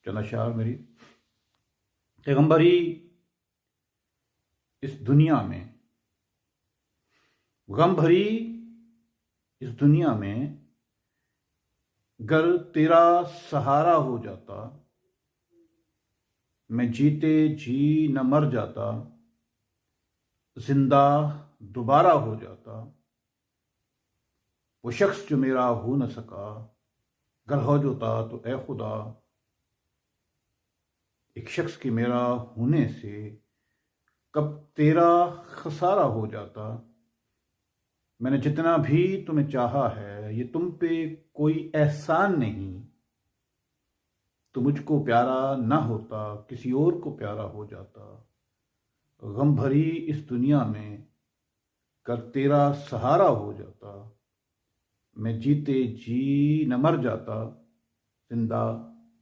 चंद अशार मेरी। पैगंबरी इस दुनिया में, गम भरी इस दुनिया में, गर तेरा सहारा हो जाता, मैं जीते जी न मर जाता, जिंदा दोबारा हो जाता। वो शख्स जो मेरा हो न सका, गर हो जाता तो ए खुदा, एक शख्स के मेरा होने से कब तेरा खसारा हो जाता। मैंने जितना भी तुम्हें चाहा है, ये तुम पे कोई एहसान नहीं। तो मुझको प्यारा ना होता, किसी और को प्यारा हो जाता। गम भरी इस दुनिया में, कर तेरा सहारा हो जाता, मैं जीते जी न मर जाता, जिंदा